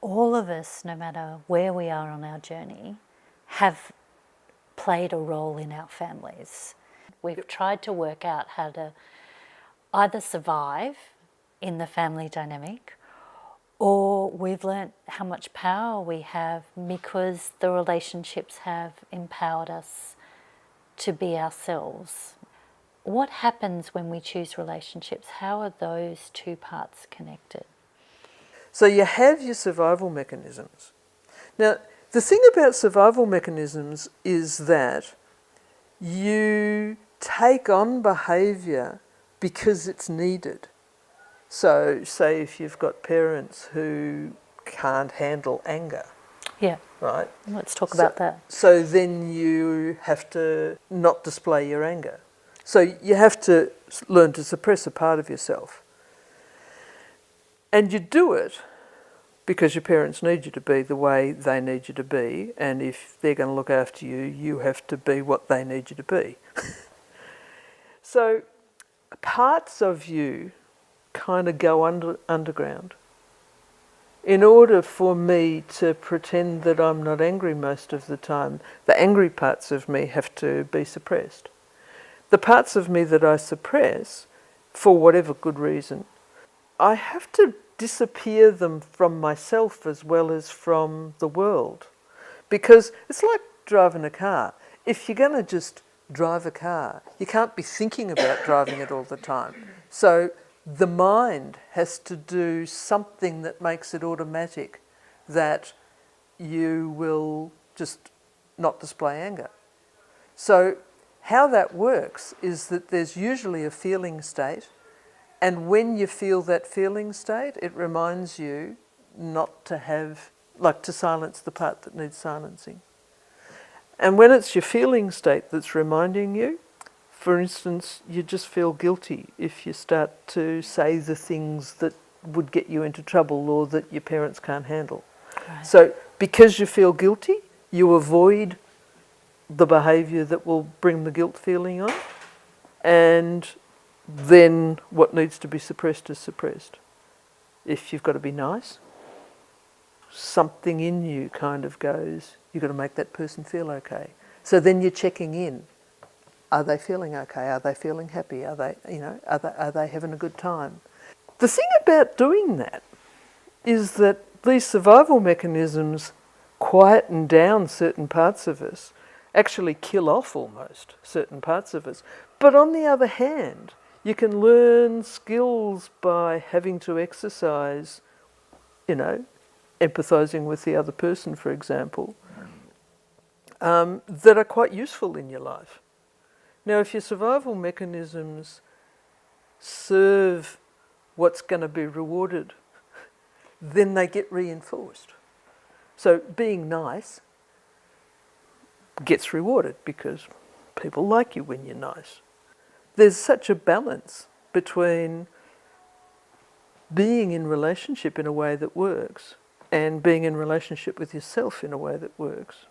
all of us, no matter where we are on our journey, have played a role in our families. We've tried to work out how to either survive in the family dynamic, or we've learnt how much power we have because the relationships have empowered us to be ourselves. What happens when we choose relationships? How are those two parts connected? So you have your survival mechanisms. Now, the thing about survival mechanisms is that you take on behaviour because it's needed. So, say if you've got parents who can't handle anger. Yeah. Right? Let's talk about that. So then you have to not display your anger. So you have to learn to suppress a part of yourself. And you do it because your parents need you to be the way they need you to be, and if they're going to look after you, you have to be what they need you to be. So parts of you kind of go underground. In order for me to pretend that I'm not angry most of the time, the angry parts of me have to be suppressed. The parts of me that I suppress, for whatever good reason, I have to disappear them from myself as well as from the world. Because it's like driving a car. If you're going to just drive a car, you can't be thinking about driving it all the time. So the mind has to do something that makes it automatic, that you will just not display anger. So how that works is that there's usually a feeling state, and when you feel that feeling state, it reminds you not to have, like, to silence the part that needs silencing. And when it's your feeling state that's reminding you, for instance, you just feel guilty if you start to say the things that would get you into trouble or that your parents can't handle. Right. So because you feel guilty, you avoid the behaviour that will bring the guilt feeling on, and then what needs to be suppressed is suppressed. If you've got to be nice, something in you kind of goes, you've got to make that person feel okay. So then you're checking in. Are they feeling okay? Are they feeling happy? Are they, are they having a good time? The thing about doing that is that these survival mechanisms quieten down certain parts of us, actually kill off almost certain parts of us. But on the other hand, you can learn skills by having to exercise, empathising with the other person, for example, that are quite useful in your life. Now, if your survival mechanisms serve what's going to be rewarded, then they get reinforced. So being nice gets rewarded because people like you when you're nice. There's such a balance between being in relationship in a way that works and being in relationship with yourself in a way that works.